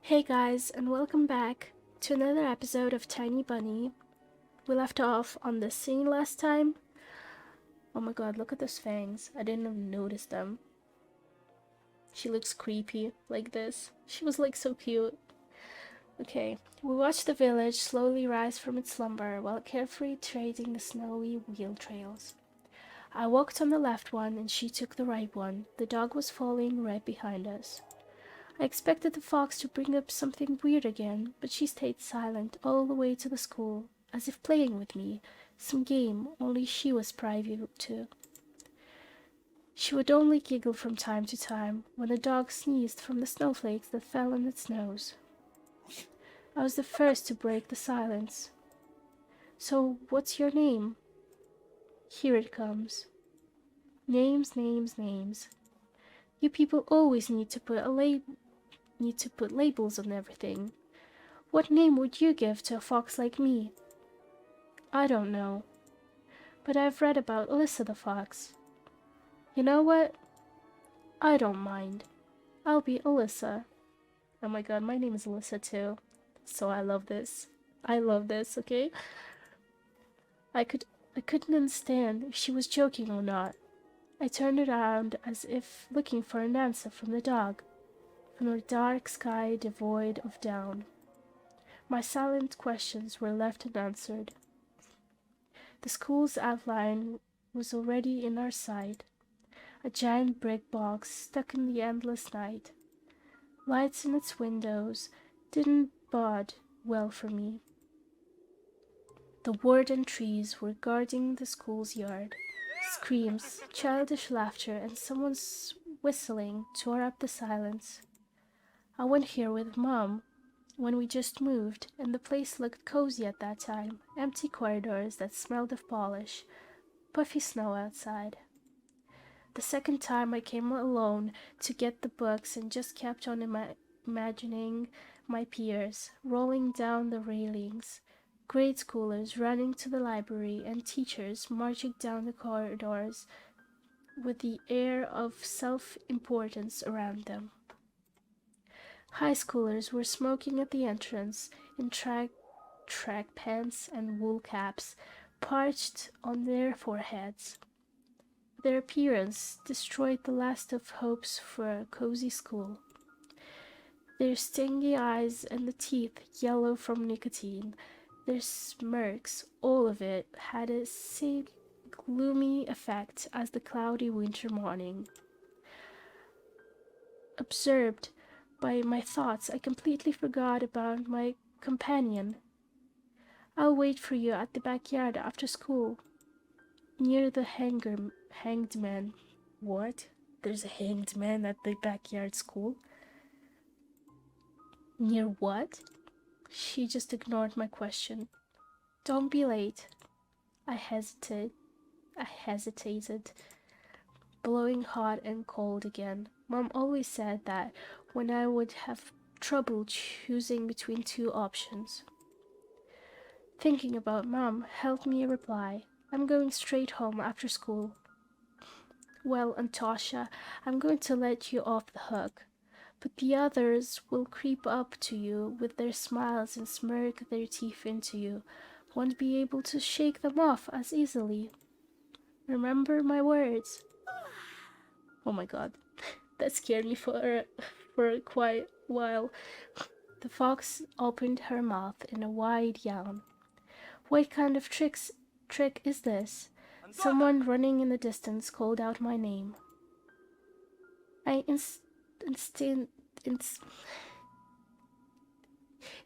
Hey guys, and welcome back to another episode of Tiny Bunny. We left off on this scene last time. Oh my god, look at those fangs. I didn't even notice them. She looks creepy like this. She was like so cute. Okay, we watched the village slowly rise from its slumber while carefully treading the snowy wheel trails. I walked on the left one and she took the right one. The dog was following right behind us. I expected the fox to bring up something weird again, but she stayed silent all the way to the school, as if playing with me, some game only she was privy to. She would only giggle from time to time when the dog sneezed from the snowflakes that fell on its nose. I was the first to break the silence. So, what's your name? Here it comes. Names, names, names. You people always need to put labels on everything. What name would you give to a fox like me? I don't know, but I've read about Alyssa the fox. You know what? I don't mind. I'll be Alyssa. Oh my god, my name is Alyssa too. So I love this. I love this, okay? I couldn't understand if she was joking or not. I turned around as if looking for an answer from the dog, from the dark sky devoid of down. My silent questions were left unanswered. The school's outline was already in our sight, a giant brick box stuck in the endless night. Lights in its windows didn't bode well for me. The warden trees were guarding the school's yard. Screams, childish laughter, and someone's whistling tore up the silence. I went here with Mom when we just moved, and the place looked cozy at that time. Empty corridors that smelled of polish, puffy snow outside. The second time I came alone to get the books and just kept on imagining my peers rolling down the railings, grade schoolers running to the library, and teachers marching down the corridors with the air of self-importance around them. High schoolers were smoking at the entrance in track pants and wool caps, parched on their foreheads. Their appearance destroyed the last of hopes for a cozy school. Their stingy eyes and the teeth yellow from nicotine, their smirks, all of it had a same gloomy effect as the cloudy winter morning. Absorbed by my thoughts, I completely forgot about my companion. I'll wait for you at the backyard after school, near the hanged man. What? There's a hanged man at the backyard school? Near what? She just ignored my question. Don't be late. I hesitated, blowing hot and cold again. Mom always said that when I would have trouble choosing between two options. Thinking about Mom helped me reply. I'm going straight home after school. Well, Antasha, I'm going to let you off the hook, but the others will creep up to you with their smiles and smirk their teeth into you. Won't be able to shake them off as easily. Remember my words. Oh my god, that scared me for quite a while. The fox opened her mouth in a wide yawn. What kind of trick is this? Someone running in the distance called out my name. I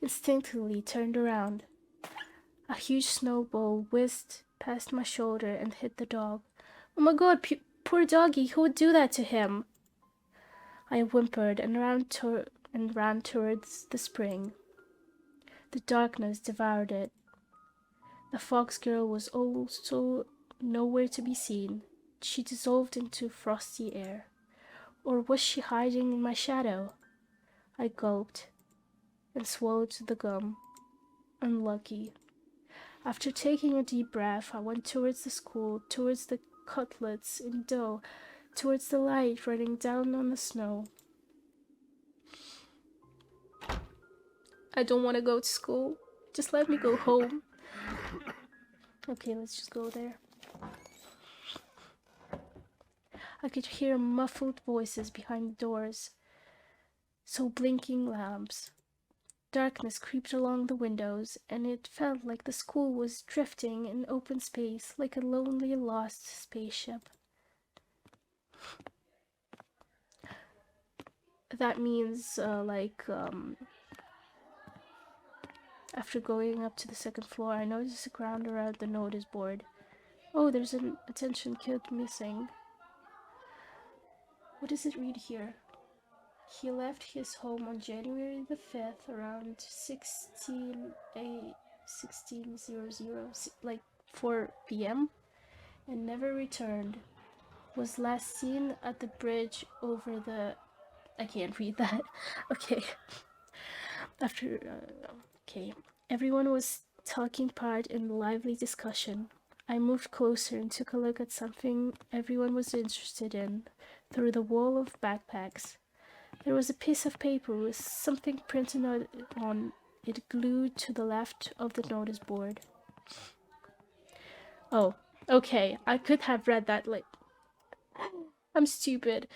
instinctively turned around. A huge snowball whizzed past my shoulder and hit the dog. Oh my god, poor doggy, who would do that to him? I whimpered and ran towards the spring. The darkness devoured it. The fox girl was also nowhere to be seen. She dissolved into frosty air. Or was she hiding in my shadow? I gulped and swallowed the gum. Unlucky. After taking a deep breath, I went towards the school, towards the cutlets in dough, towards the light running down on the snow. I don't want to go to school. Just let me go home. Okay, let's just go there. I could hear muffled voices behind the doors, so blinking lamps. Darkness creeped along the windows, and it felt like the school was drifting in open space like a lonely, lost spaceship. That means, after going up to the second floor, I noticed a ground around the notice board. Oh, there's an attention kid missing. What does it read here? He left his home on January the 5th around 1600, like 4 p.m., and never returned. Was last seen at the bridge over the... I can't read that. Okay. Okay. Everyone was taking part in the lively discussion. I moved closer and took a look at something everyone was interested in through the wall of backpacks. There was a piece of paper with something printed on it glued to the left of the notice board. Oh, okay. I could have read that like... I'm stupid.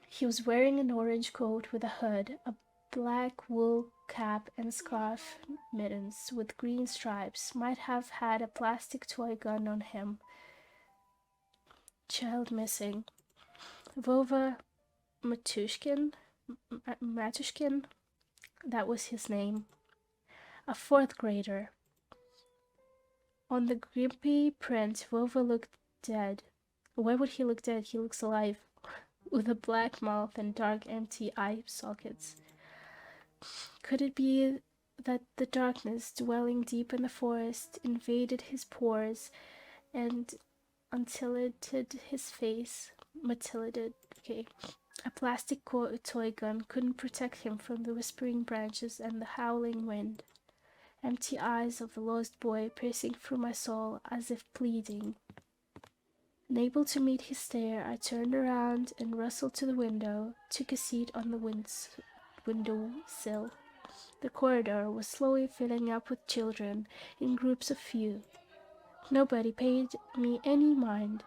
He was wearing an orange coat with a hood, a black wool cap and scarf, mittens with green stripes. Might have had a plastic toy gun on him. Child missing. Vova Matushkin, that was his name. A fourth grader. On the creepy print, Vova looked dead. Why would he look dead? He looks alive, with a black mouth and dark, empty eye sockets. Could it be that the darkness, dwelling deep in the forest, invaded his pores and untilated his face? Mutilated. Okay. A plastic toy gun couldn't protect him from the whispering branches and the howling wind. Empty eyes of the lost boy piercing through my soul as if pleading. Unable to meet his stare, I turned around and rustled to the window, took a seat on the window sill. The corridor was slowly filling up with children in groups of few. Nobody paid me any mind.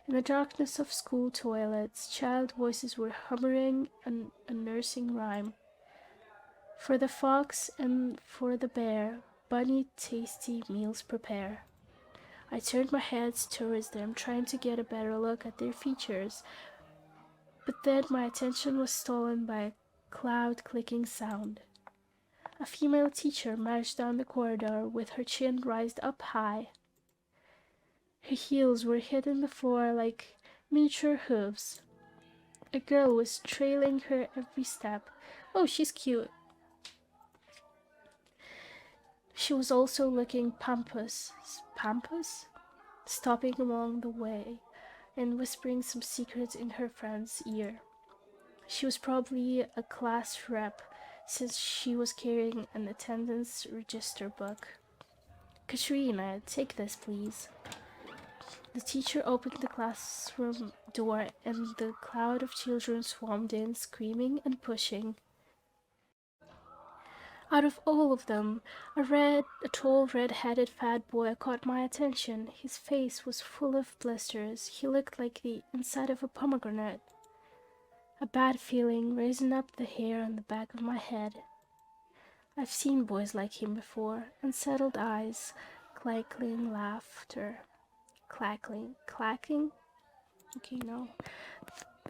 In the darkness of school toilets, child voices were humming a nursing rhyme. For the fox and for the bear, bunny tasty meals prepare. I turned my head towards them, trying to get a better look at their features, but then my attention was stolen by a loud clicking sound. A female teacher marched down the corridor with her chin raised up high. Her heels were hitting the floor like miniature hooves. A girl was trailing her every step. Oh, she's cute. She was also looking pompous, stopping along the way and whispering some secrets in her friend's ear. She was probably a class rep, since she was carrying an attendance register book. Katrina, take this, please. The teacher opened the classroom door, and the cloud of children swarmed in, screaming and pushing. Out of all of them, a tall, red-headed fat boy caught my attention. His face was full of blisters. He looked like the inside of a pomegranate. A bad feeling risen up the hair on the back of my head. I've seen boys like him before. Unsettled eyes, clacking laughter. Clacking? Okay, no.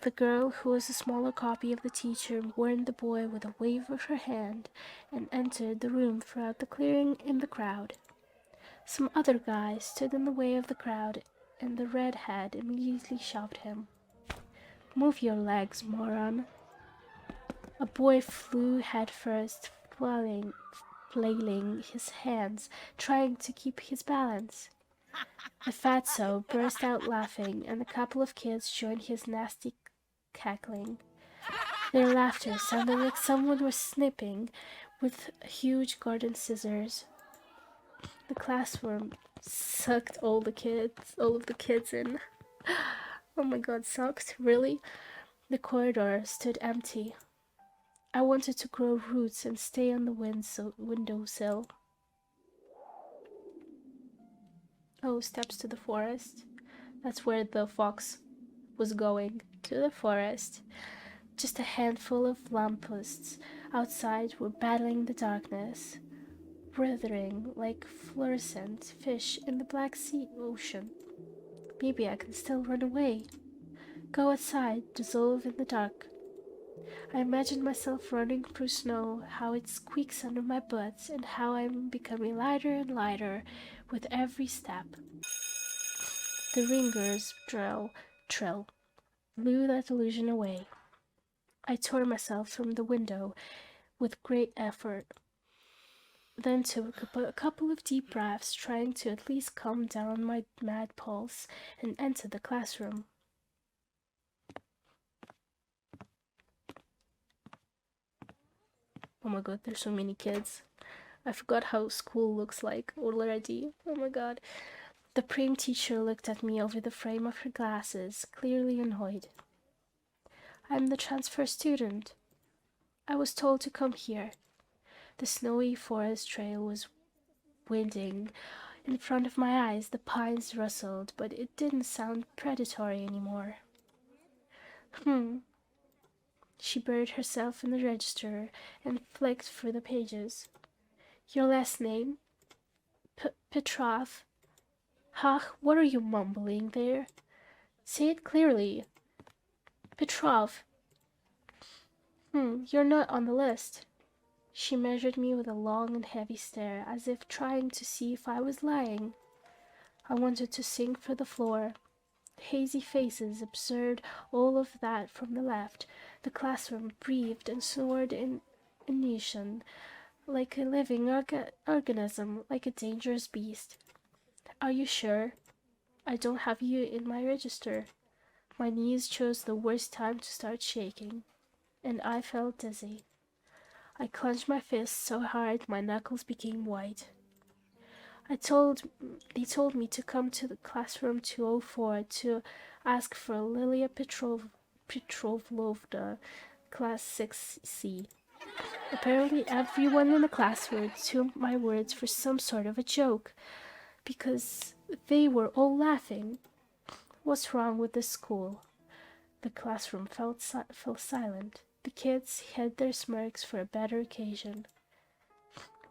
The girl, who was a smaller copy of the teacher, warned the boy with a wave of her hand and entered the room throughout the clearing in the crowd. Some other guy stood in the way of the crowd, and the redhead immediately shoved him. Move your legs, moron. A boy flew headfirst, flailing his hands, trying to keep his balance. The fatso burst out laughing, and a couple of kids joined his nasty cackling. Their laughter sounded like someone was snipping with huge garden scissors. The classroom sucked all of the kids in. Oh my god, sucked? Really? The corridor stood empty. I wanted to grow roots and stay on the windowsill. Oh, steps to the forest. That's where the fox was going. To the forest. Just a handful of lampposts outside were battling the darkness, writhing like fluorescent fish in the Black Sea Ocean. Maybe I can still run away. Go outside, dissolve in the dark. I imagined myself running through snow, how it squeaks under my boots, and how I'm becoming lighter and lighter with every step. The ringer's trill blew that illusion away. I tore myself from the window with great effort, then took a couple of deep breaths, trying to at least calm down my mad pulse, and entered the classroom. Oh my god, there's so many kids. I forgot how school looks like already. Oh my god. The prim teacher looked at me over the frame of her glasses, clearly annoyed. I'm the transfer student. I was told to come here. The snowy forest trail was winding. In front of my eyes, the pines rustled, but it didn't sound predatory anymore. She buried herself in the register and flicked through the pages. Your last name? Petrov. Huh? What are you mumbling there? Say it clearly. Petrov. You're not on the list. She measured me with a long and heavy stare, as if trying to see if I was lying. I wanted to sink through the floor. Hazy faces observed all of that from the left. The classroom breathed and snored in unison, like a living organism, like a dangerous beast. Are you sure? I don't have you in my register. My knees chose the worst time to start shaking, and I felt dizzy. I clenched my fists so hard my knuckles became white. They told me to come to the classroom 204 to ask for Lilia Petrovna, class 6C. Apparently everyone in the class took my words for some sort of a joke, because they were all laughing. What's wrong with this school? The classroom fell silent. The kids hid their smirks for a better occasion.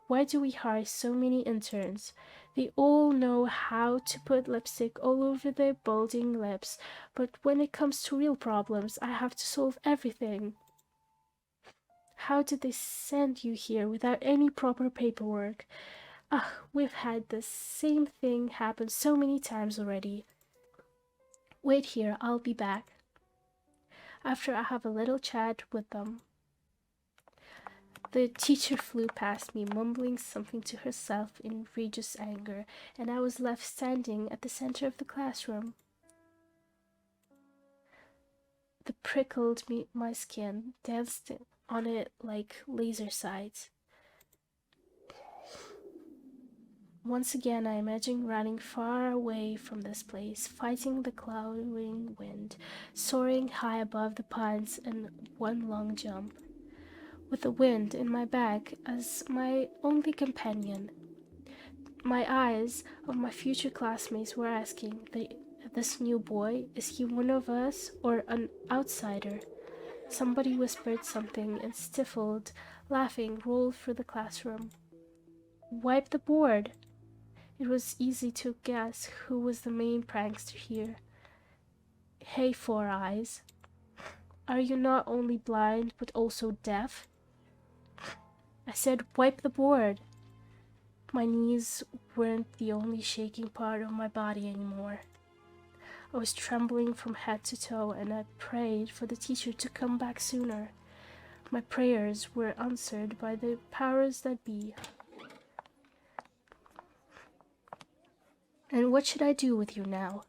Why do we hire so many interns? They all know how to put lipstick all over their bulging lips, but when it comes to real problems, I have to solve everything. How did they send you here without any proper paperwork? Ugh, we've had the same thing happen so many times already. Wait here, I'll be back. After I have a little chat with them. The teacher flew past me, mumbling something to herself in outrageous anger, and I was left standing at the center of the classroom. The prickled my skin, danced on it like laser sights. Once again, I imagined running far away from this place, fighting the clouding wind, soaring high above the pines in one long jump, with the wind in my back as my only companion. My eyes of my future classmates were asking, this new boy, is he one of us or an outsider? Somebody whispered something and stifled, laughing, rolled through the classroom. Wipe the board! It was easy to guess who was the main prankster here. Hey, Four Eyes. Are you not only blind, but also deaf? I said, wipe the board. My knees weren't the only shaking part of my body anymore. I was trembling from head to toe, and I prayed for the teacher to come back sooner. My prayers were answered by the powers that be. And what should I do with you now?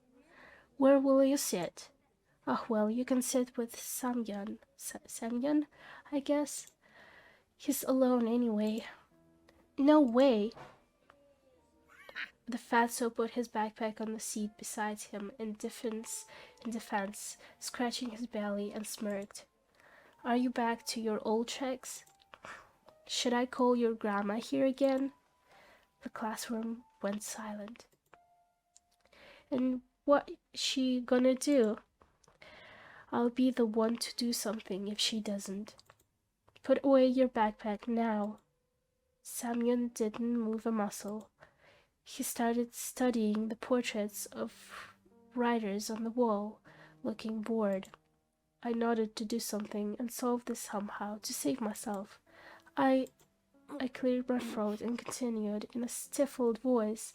Where will you sit? Oh, well, you can sit with Semyon. Semyon, I guess? He's alone anyway. No way! The fatso put his backpack on the seat beside him in defense, scratching his belly, and smirked. Are you back to your old tricks? Should I call your grandma here again? The classroom went silent. And what she gonna do? I'll be the one to do something if she doesn't. Put away your backpack now. Samuel didn't move a muscle. He started studying the portraits of writers on the wall, looking bored. I nodded to do something and solve this somehow to save myself. I cleared my throat and continued in a stifled voice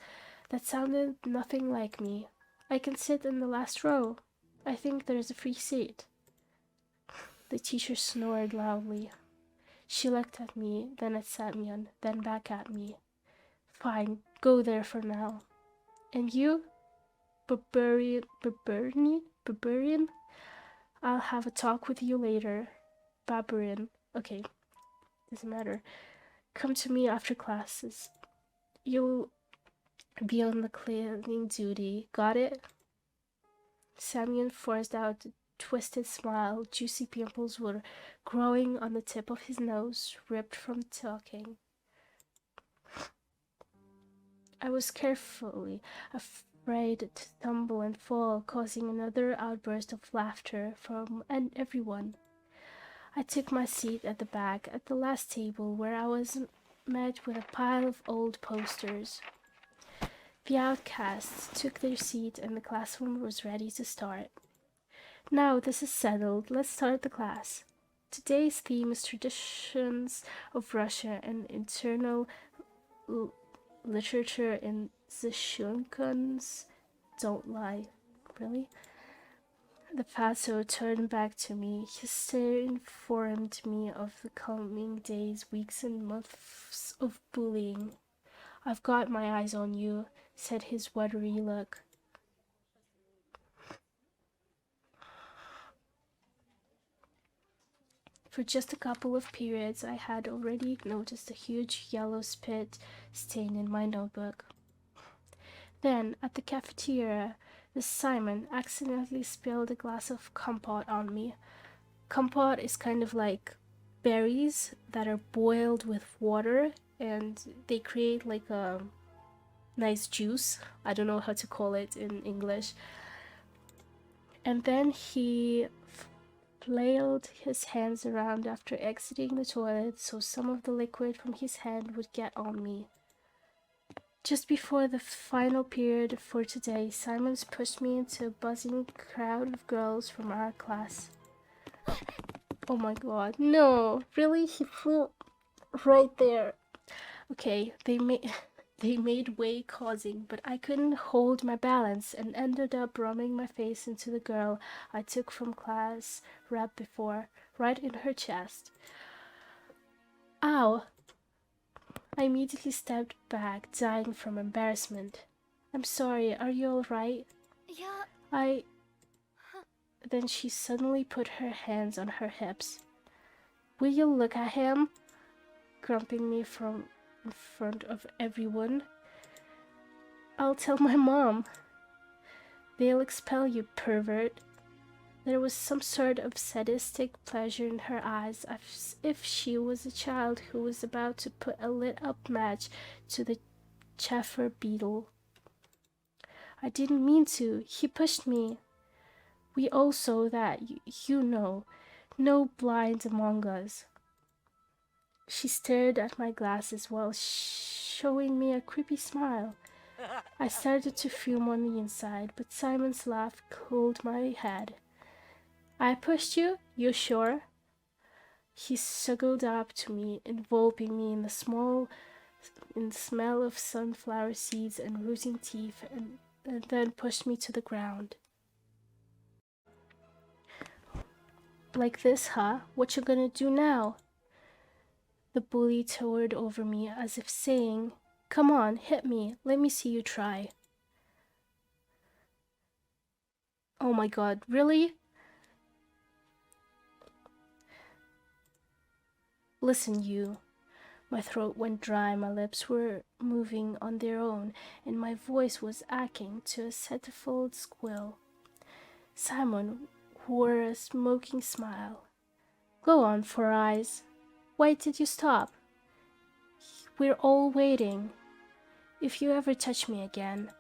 that sounded nothing like me. I can sit in the last row. I think there's a free seat. The teacher snored loudly. She looked at me, then at Samyan, then back at me. Fine, go there for now. And you? Barbarian? I'll have a talk with you later. Barbarian. Okay, doesn't matter. Come to me after classes. You'll be on the cleaning duty. Got it? Samyan forced out a twisted smile. Juicy pimples were growing on the tip of his nose, ripped from talking. I was carefully afraid to stumble and fall, causing another outburst of laughter from everyone. I took my seat at the back, at the last table, where I was met with a pile of old posters. The outcasts took their seat and the classroom was ready to start. Now this is settled, let's start the class. Today's theme is traditions of Russia and internal literature in Zishunkans. Don't lie. Really? The Paso turned back to me. His stare informed me of the coming days, weeks, and months of bullying. I've got my eyes on you, said his watery look. For just a couple of periods, I had already noticed a huge yellow spit stain in my notebook. Then, at the cafeteria, Simon accidentally spilled a glass of compote on me. Compote is kind of like berries that are boiled with water and they create like a nice juice. I don't know how to call it in English. And then he flailed his hands around after exiting the toilet so some of the liquid from his hand would get on me. Just before the final period for today, Simons pushed me into a buzzing crowd of girls from our class. Oh my god, no, really? He flew right there. Okay, they made way causing, but I couldn't hold my balance and ended up ramming my face into the girl I took from class rep before, right in her chest. Ow! I immediately stepped back, dying from embarrassment. I'm sorry, are you alright? Yeah. Then she suddenly put her hands on her hips. Will you look at him? Grumping me from in front of everyone. I'll tell my mom. They'll expel you, pervert. There was some sort of sadistic pleasure in her eyes, as if she was a child who was about to put a lit-up match to the chafer beetle. I didn't mean to. He pushed me. We all saw that, you know. No blind among us. She stared at my glasses while showing me a creepy smile. I started to fume on the inside, but Simon's laugh cooled my head. I pushed you? You sure? He snuggled up to me, enveloping me in the smell of sunflower seeds and rooting teeth, and then pushed me to the ground. Like this, huh? What you gonna do now? The bully towered over me as if saying, Come on, hit me. Let me see you try. Oh my god, really? Listen, you. My throat went dry, my lips were moving on their own, and my voice was aching to a stifled squeal. Simon wore a smoking smile. Go on, Four Eyes. Why did you stop? We're all waiting. If you ever touch me again.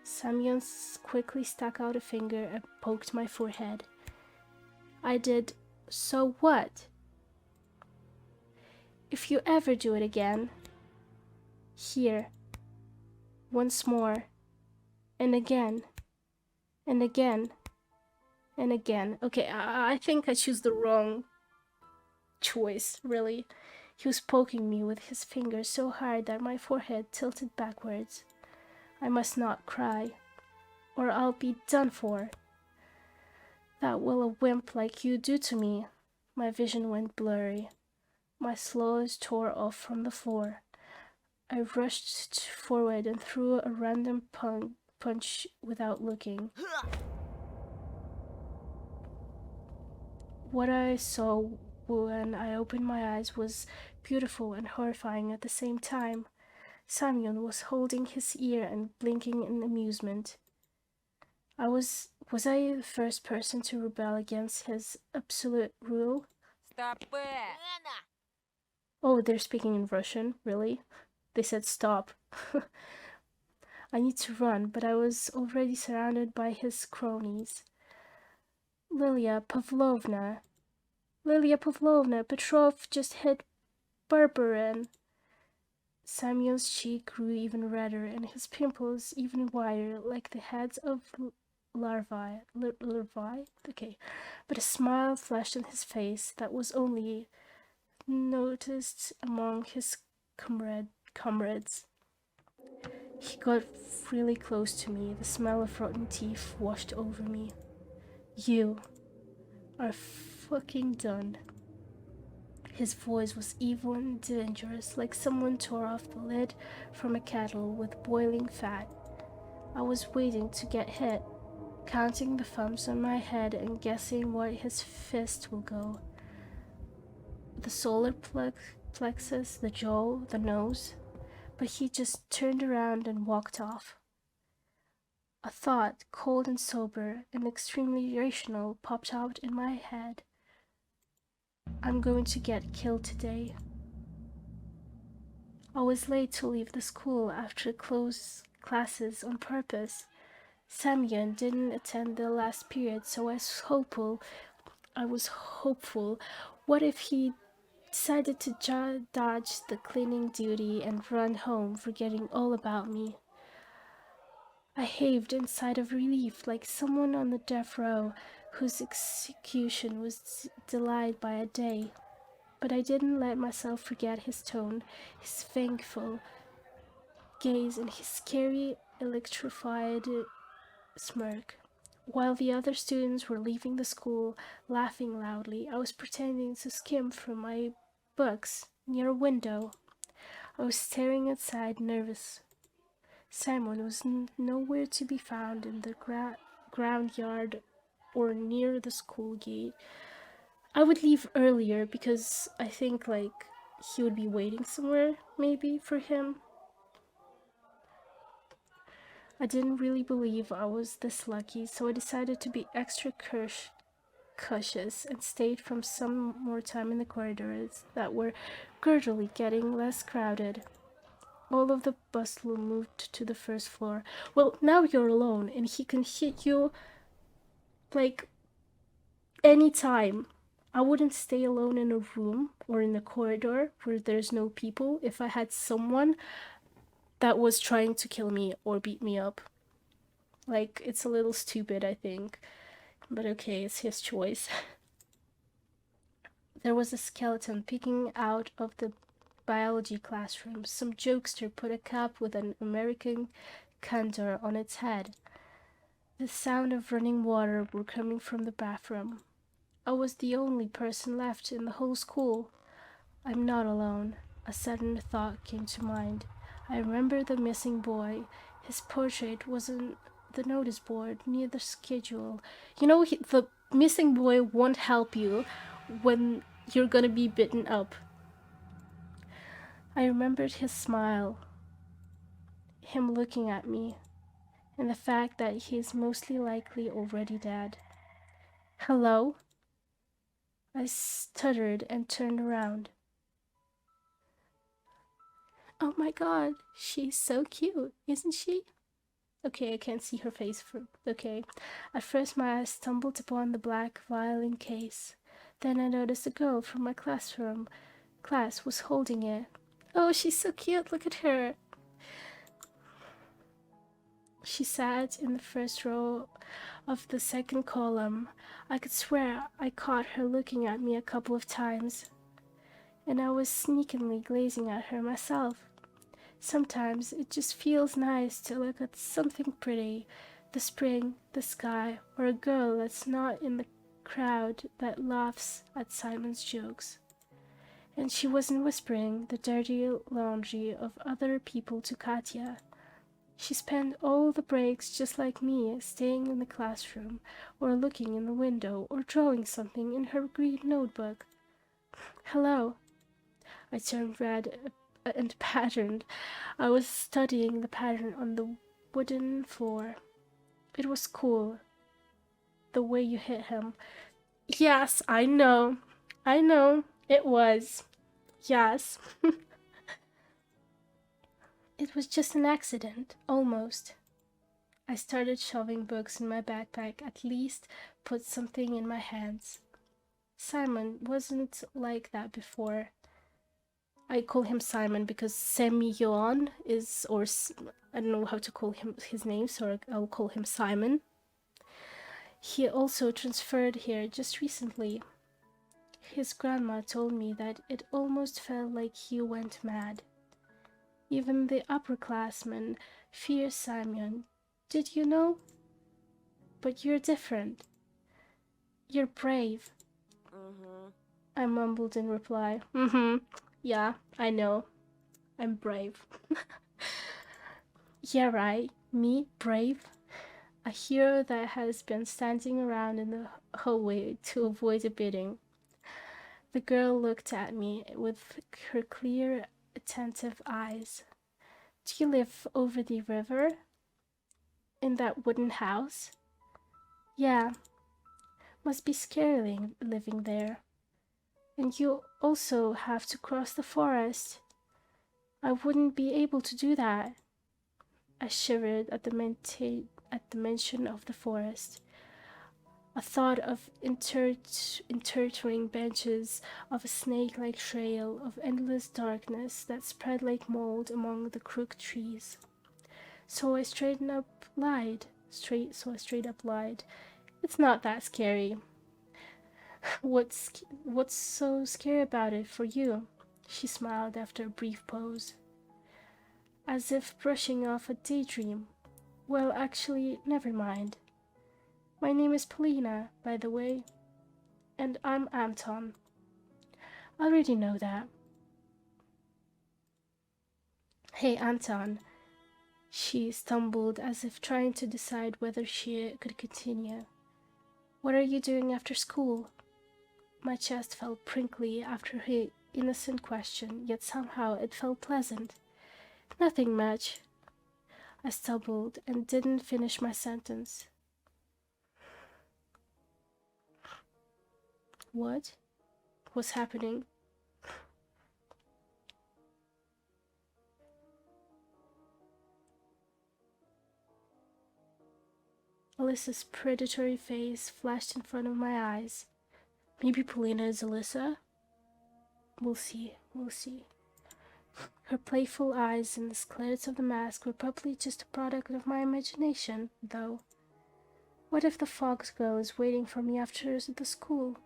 Semyon quickly stuck out a finger and poked my forehead. I did. So what? If you ever do it again. Here. Once more. And again. And again. And again. Okay, I think I choose the wrong choice, really. He was poking me with his finger so hard that my forehead tilted backwards. I must not cry, or I'll be done for. That will a wimp like you do to me. My vision went blurry. My clothes tore off from the floor. I rushed forward and threw a random punch without looking. What I saw when I opened my eyes was beautiful and horrifying at the same time. Semyon was holding his ear and blinking in amusement. Was I the first person to rebel against his absolute rule? Stop it! Oh, they're speaking in Russian, really? They said stop. I need to run, but I was already surrounded by his cronies. Lilia Pavlovna, Petrov just hit Barbarin. Samuel's cheek grew even redder and his pimples even wider, like the heads of larvae. Okay. But a smile flashed on his face that was only noticed among his comrades. He got really close to me. The smell of rotten teeth washed over me. You are fucking done. His voice was evil and dangerous, like someone tore off the lid from a kettle with boiling fat. I was waiting to get hit, counting the thumbs on my head and guessing where his fist will go. The solar plexus, the jaw, the nose. But he just turned around and walked off. A thought, cold and sober and extremely rational, popped out in my head. I'm going to get killed today. I was late to leave the school after closed classes on purpose. Semyon didn't attend the last period, so I was hopeful. What if he decided to dodge the cleaning duty and run home, forgetting all about me? I heaved in sigh of relief, like someone on the death row whose execution was delayed by a day. But I didn't let myself forget his tone, his thankful gaze, and his scary, electrified smirk. While the other students were leaving the school, laughing loudly, I was pretending to skim through my books near a window. I was staring outside, nervous. Simon was nowhere to be found in the ground yard or near the school gate. I would leave earlier because I think he would be waiting somewhere, maybe, for him. I didn't really believe I was this lucky, so I decided to be extra cautious and stayed from some more time in the corridors that were gradually getting less crowded. All of the bustle moved to the first floor. Well, now you're alone, and he can hit you anytime. I wouldn't stay alone in a room or in a corridor where there's no people if I had someone that was trying to kill me or beat me up. It's a little stupid, I think. But okay, it's his choice. There was a skeleton peeking out of the biology classroom. Some jokester put a cap with an American condor on its head. The sound of running water were coming from the bathroom. I was the only person left in the whole school. I'm not alone. A sudden thought came to mind. I remember the missing boy. His portrait was on the notice board near the schedule. The missing boy won't help you when you're gonna be bitten up. I remembered his smile, him looking at me, and the fact that he's mostly likely already dead. Hello? I stuttered and turned around. Oh my god, she's so cute, isn't she? Okay, I can't see her face. Okay. At first, my eyes stumbled upon the black violin case. Then I noticed a girl from my class was holding it. Oh, she's so cute. Look at her. She sat in the first row of the second column. I could swear I caught her looking at me a couple of times, and I was sneakily gazing at her myself. Sometimes it just feels nice to look at something pretty, the spring, the sky, or a girl that's not in the crowd that laughs at Simon's jokes. And she wasn't whispering the dirty laundry of other people to Katya. She spent all the breaks just like me, staying in the classroom, or looking in the window, or drawing something in her green notebook. Hello. I turned red and patterned. I was studying the pattern on the wooden floor. It was cool, the way you hit him. Yes, I know. It was. Yes. It was just an accident, almost. I started shoving books in my backpack, at least put something in my hands. Simon wasn't like that before. I call him Simon because Semyon is, or I don't know how to call him his name, so I'll call him Simon. He also transferred here just recently. His grandma told me that it almost felt like he went mad. Even the upperclassmen fear Simon. Did you know? But you're different. You're brave. I mumbled in reply. Yeah, I know. I'm brave. Yeah, right. Me, brave? A hero that has been standing around in the hallway to avoid a beating. The girl looked at me with her clear, attentive eyes. Do you live over the river? In that wooden house? Yeah. Must be scary living there. And you also have to cross the forest. I wouldn't be able to do that. I shivered at the mention of the forest. A thought of intertwining benches, of a snake-like trail, of endless darkness that spread like mold among the crooked trees. So I straight up lied. It's not that scary. What's so scary about it for you? She smiled after a brief pause, as if brushing off a daydream. Well, actually, never mind. My name is Polina, by the way, and I'm Anton. I already know that. Hey, Anton. She stumbled as if trying to decide whether she could continue. What are you doing after school? My chest felt prickly after her innocent question, yet somehow it felt pleasant. Nothing much. I stumbled and didn't finish my sentence. What was happening? Alyssa's predatory face flashed in front of my eyes. Maybe Polina is Alyssa? We'll see. Her playful eyes and the slits of the mask were probably just a product of my imagination, though. What if the fox girl is waiting for me after the school?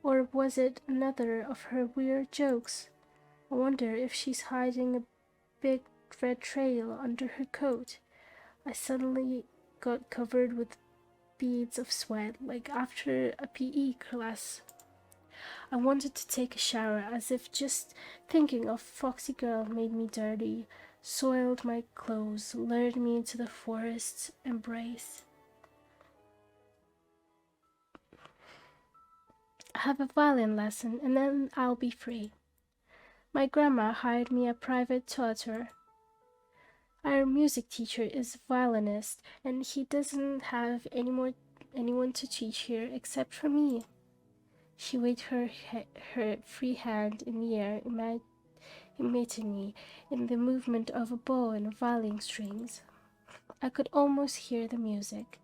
Or was it another of her weird jokes? I wonder if she's hiding a big red trail under her coat. I suddenly got covered with beads of sweat, like after a PE class. I wanted to take a shower, as if just thinking of Foxy Girl made me dirty, soiled my clothes, lured me into the forest's embrace. I have a violin lesson, and then I'll be free. My grandma hired me a private tutor. Our music teacher is a violinist, and he doesn't have anyone to teach here except for me. She waved her free hand in the air, imitating me in the movement of a bow and violin strings. I could almost hear the music.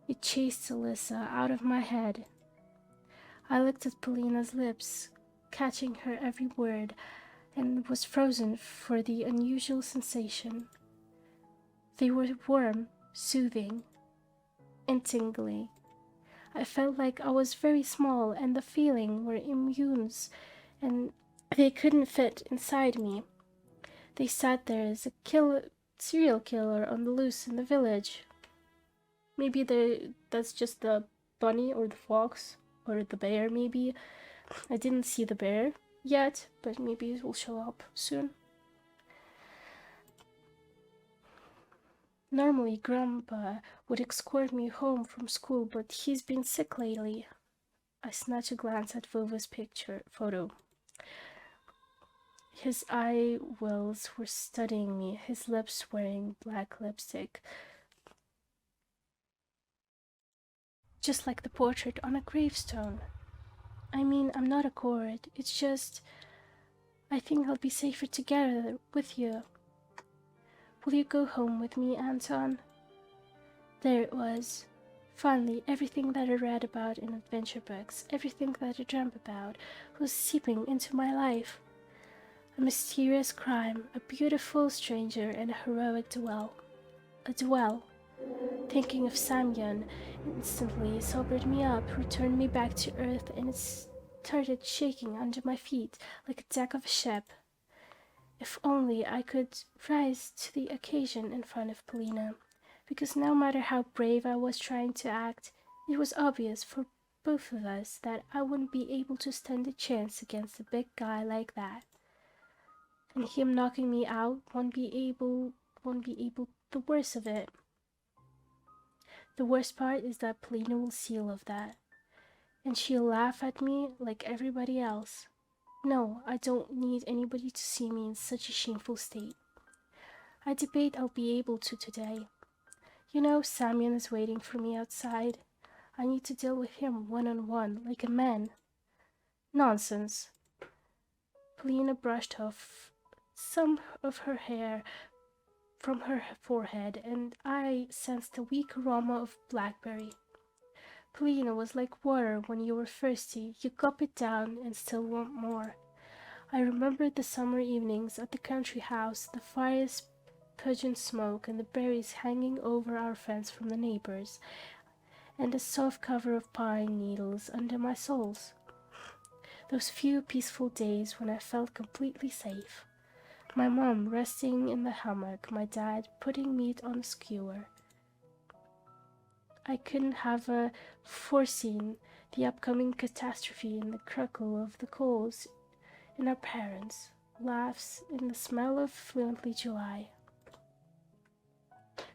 It chased Alyssa out of my head. I looked at Polina's lips, catching her every word, and was frozen for the unusual sensation. They were warm, soothing, and tingly. I felt like I was very small, and the feeling were immense, and they couldn't fit inside me. They sat there as a serial killer on the loose in the village. Maybe that's just the bunny or the fox or the bear, maybe. I didn't see the bear yet, but maybe it will show up soon. Normally, Grandpa would escort me home from school, but he's been sick lately. I snatched a glance at Vova's photo. His eye wells were studying me, his lips wearing black lipstick. Just like the portrait on a gravestone. I mean, I'm not a coward, it's just... I think I'll be safer together with you. Will you go home with me, Anton? There it was. Finally, everything that I read about in adventure books, everything that I dreamt about, was seeping into my life. A mysterious crime, a beautiful stranger, and a heroic duel. A duel. Thinking of Samyon instantly sobered me up, returned me back to earth, and it started shaking under my feet like a deck of a ship. If only I could rise to the occasion in front of Polina, because no matter how brave I was trying to act, it was obvious for both of us that I wouldn't be able to stand a chance against a big guy like that. And him knocking me out won't be able the worst of it. The worst part is that Polina will see all of that, and she'll laugh at me like everybody else. No, I don't need anybody to see me in such a shameful state. I debate I'll be able to today. You know, Samyon is waiting for me outside. I need to deal with him one-on-one, like a man. Nonsense. Polina brushed off some of her hair from her forehead, and I sensed a weak aroma of blackberry. Polina was like water when you were thirsty. You gulp it down and still want more. I remembered the summer evenings at the country house, the fire's pungent smoke and the berries hanging over our fence from the neighbors, and the soft cover of pine needles under my soles. Those few peaceful days when I felt completely safe. My mom resting in the hammock, my dad putting meat on a skewer. I couldn't have foreseen the upcoming catastrophe in the crackle of the coals in our parents' laughs in the smell of fluently July.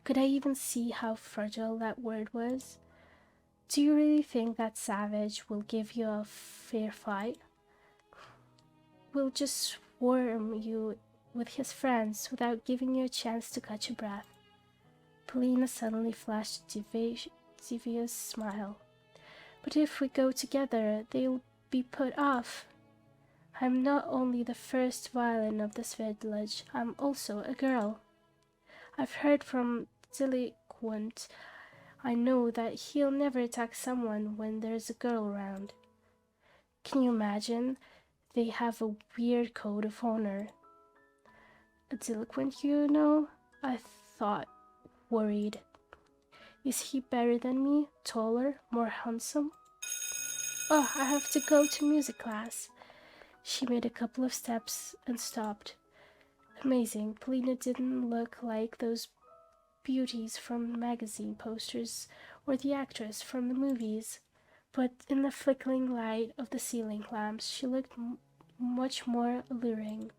Could I even see how fragile that word was? Do you really think that Savage will give you a fair fight? Will just swarm you with his friends without giving you a chance to catch your breath? Polina suddenly flashed a devious smile. But if we go together, they'll be put off. I'm not only the first violin of this village, I'm also a girl. I've heard from Delinquent. I know that he'll never attack someone when there's a girl around. Can you imagine? They have a weird code of honor. A delinquent, you know? I thought, worried. Is he better than me? Taller? More handsome? Oh, I have to go to music class. She made a couple of steps and stopped. Amazing, Polina didn't look like those beauties from magazine posters or the actress from the movies, but in the flickering light of the ceiling lamps she looked much more alluring.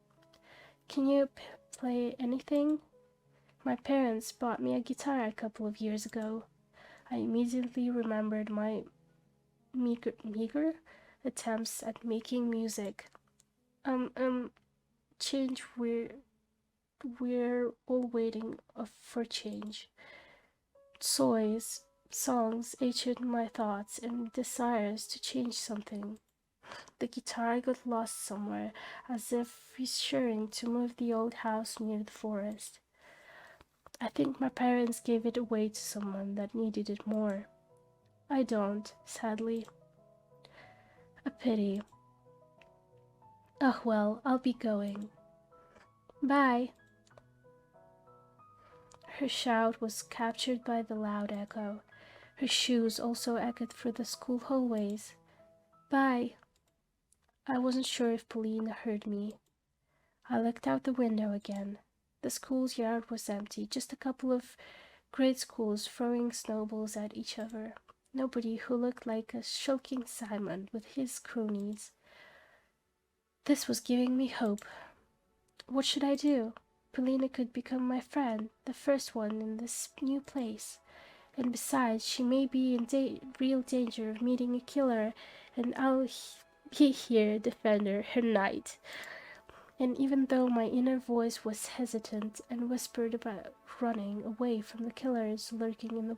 Can you play anything? My parents bought me a guitar a couple of years ago. I immediately remembered my meager attempts at making music. Change, we're all waiting for change. Soys, Songs echoed my thoughts and desires to change something. The guitar got lost somewhere, as if reassuring to move the old house near the forest. I think my parents gave it away to someone that needed it more. I don't, sadly. A pity. Oh well, I'll be going. Bye. Her shout was captured by the loud echo. Her shoes also echoed through the school hallways. Bye. I wasn't sure if Paulina heard me. I looked out the window again. The school's yard was empty, just a couple of grade schools throwing snowballs at each other. Nobody who looked like a shulking Simon with his cronies. This was giving me hope. What should I do? Paulina could become my friend, the first one in this new place. And besides, she may be in real danger of meeting a killer, and I'll be here, defender, her knight. And even though my inner voice was hesitant and whispered about running away from the killers lurking in the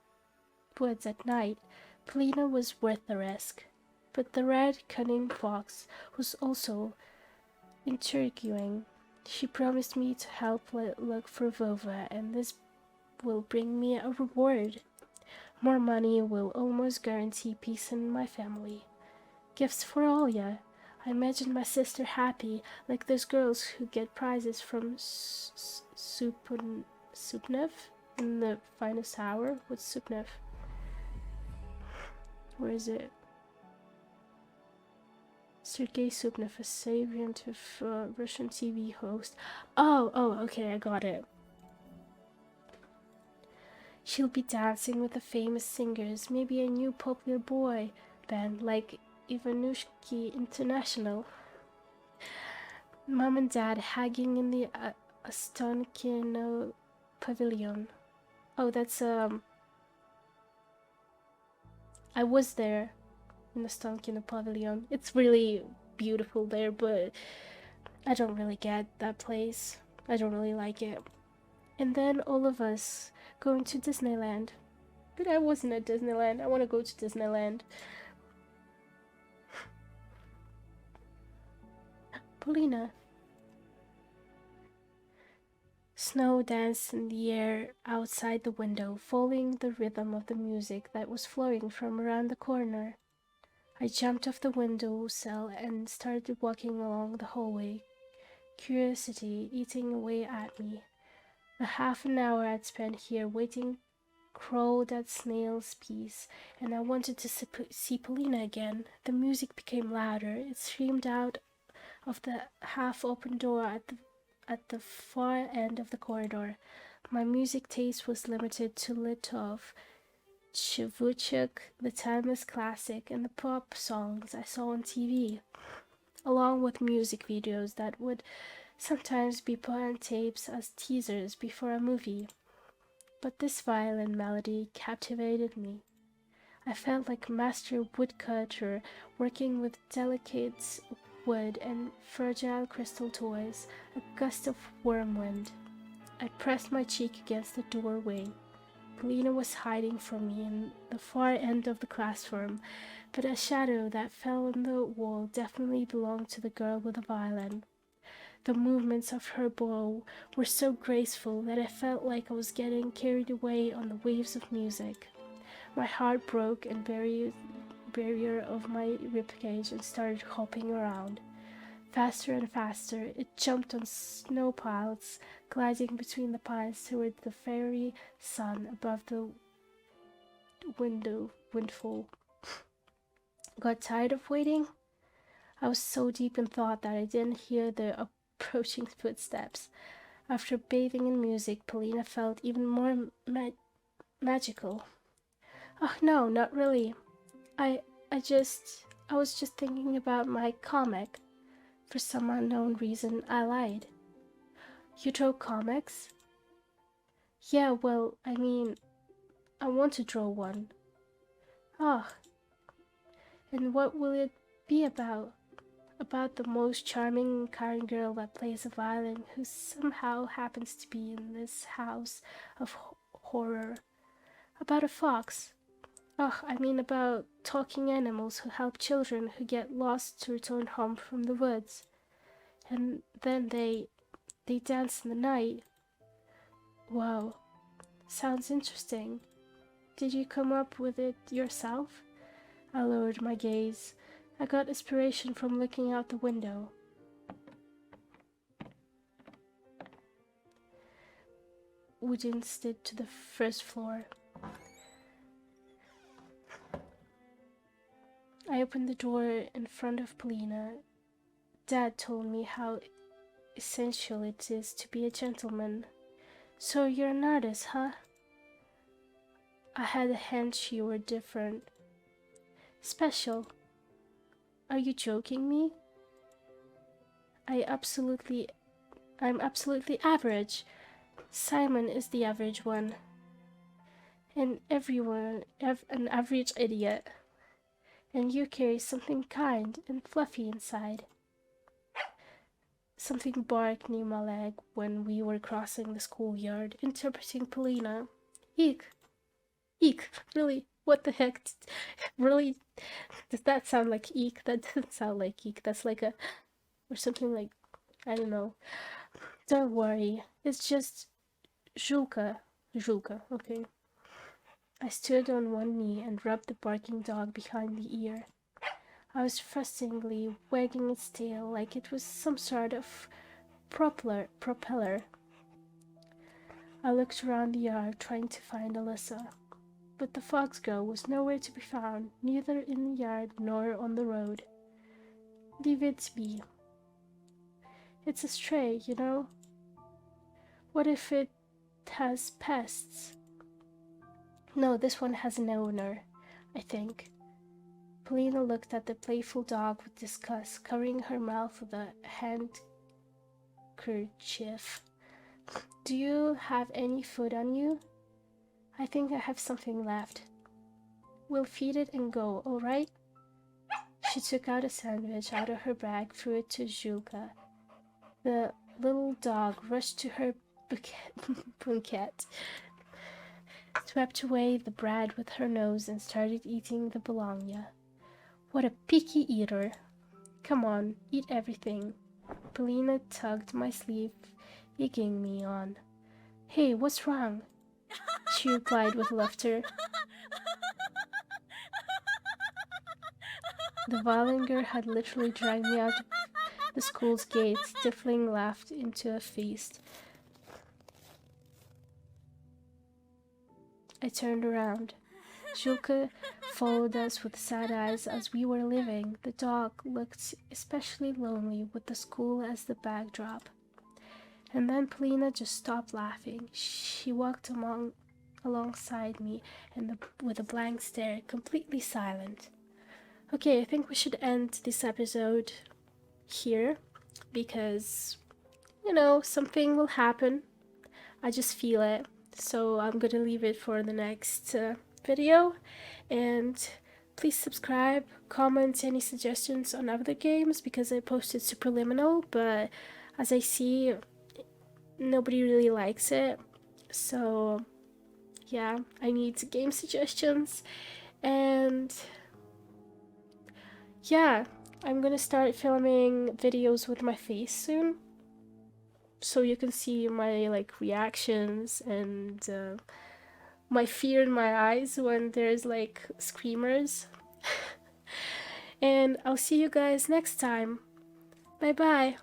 woods at night, Paulina was worth the risk. But the red, cunning fox was also intriguing. She promised me to help look for Vova, and this will bring me a reward. More money will almost guarantee peace in my family. Gifts for Olya. I imagine my sister happy, like those girls who get prizes from Supnev in the finest hour. What's Supnev? Where is it? Sergei Supnev, a savant of Russian TV host. Oh, okay, I got it. She'll be dancing with the famous singers, maybe a new popular boy band like Ivanushki International. Mom and Dad hanging in the Ostankino Pavilion. Oh, that's I was there in the Ostankino Pavilion. It's really beautiful there, but I don't really get that place. I don't really like it. And then all of us going to Disneyland. But I wasn't at Disneyland. I want to go to Disneyland. Paulina. Snow danced in the air outside the window, following the rhythm of the music that was flowing from around the corner. I jumped off the window sill and started walking along the hallway, curiosity eating away at me. The half an hour I'd spent here waiting crawled at snail's pace, and I wanted to see Paulina again. The music became louder. It streamed out of the half-open door at the far end of the corridor. My music taste was limited to Litov, Shevchuk, the timeless classic, and the pop songs I saw on TV, along with music videos that would sometimes be put on tapes as teasers before a movie. But this violin melody captivated me. I felt like a master woodcutter working with delicate wood and fragile crystal toys, a gust of warm wind. I pressed my cheek against the doorway. Paulina was hiding from me in the far end of the classroom, but a shadow that fell on the wall definitely belonged to the girl with the violin. The movements of her bow were so graceful that I felt like I was getting carried away on the waves of music. My heart broke and barrier of my ribcage and started hopping around. Faster and faster, it jumped on snow piles, gliding between the pines toward the fiery sun above the windfall. Got tired of waiting? I was so deep in thought that I didn't hear the approaching footsteps. After bathing in music, Paulina felt even more magical. Oh no, not really. I was just thinking about my comic. For some unknown reason, I lied. You draw comics? Yeah, well, I mean, I want to draw one. Ah, and what will it be about? About the most charming and kind girl that plays a violin who somehow happens to be in this house of horror. About a fox. Oh, I mean about talking animals who help children who get lost to return home from the woods. And then they dance in the night. Wow, sounds interesting. Did you come up with it yourself? I lowered my gaze. I got inspiration from looking out the window. Wooden slid to the first floor. I opened the door in front of Polina. Dad told me how essential it is to be a gentleman. So you're an artist, huh? I had a hunch you were different. Special. Are you joking me? I'm absolutely average. Simon is the average one. And everyone, an average idiot. And you carry something kind and fluffy inside. Something barked near my leg when we were crossing the schoolyard, interpreting Polina. Eek! Eek! Really? What the heck? Really? Does that sound like eek? That doesn't sound like eek. That's like a... or something like... I don't know. Don't worry. It's just... Julka. Julka, okay. I stood on one knee and rubbed the barking dog behind the ear. I was frustratingly wagging its tail like it was some sort of propeller. I looked around the yard trying to find Alyssa, but the fox girl was nowhere to be found, neither in the yard nor on the road. Leave it be. It's a stray, you know? What if it has pests? No, this one has an owner, I think. Polina looked at the playful dog with disgust, covering her mouth with a handkerchief. Do you have any food on you? I think I have something left. We'll feed it and go, all right? She took out a sandwich out of her bag, threw it to Julka. The little dog rushed to her bouquet, swept away the bread with her nose, and started eating the bologna. What a picky eater. Come on, eat everything. Polina tugged my sleeve, egging me on. Hey, what's wrong? She replied with laughter. The Wallinger had literally dragged me out of the school's gates, stifling laughed into a feast. I turned around. Julka followed us with sad eyes as we were leaving. The dog looked especially lonely with the school as the backdrop. And then Polina just stopped laughing. She walked alongside me and with a blank stare, completely silent. Okay, I think we should end this episode here because, you know, something will happen. I just feel it. So I'm gonna leave it for the next video. And please subscribe, comment any suggestions on other games because I posted Superliminal, but as I see, nobody really likes it. So yeah, I need game suggestions. And yeah, I'm gonna start filming videos with my face soon, so you can see my like reactions and my fear in my eyes when there's like screamers. And I'll see you guys next time. Bye bye.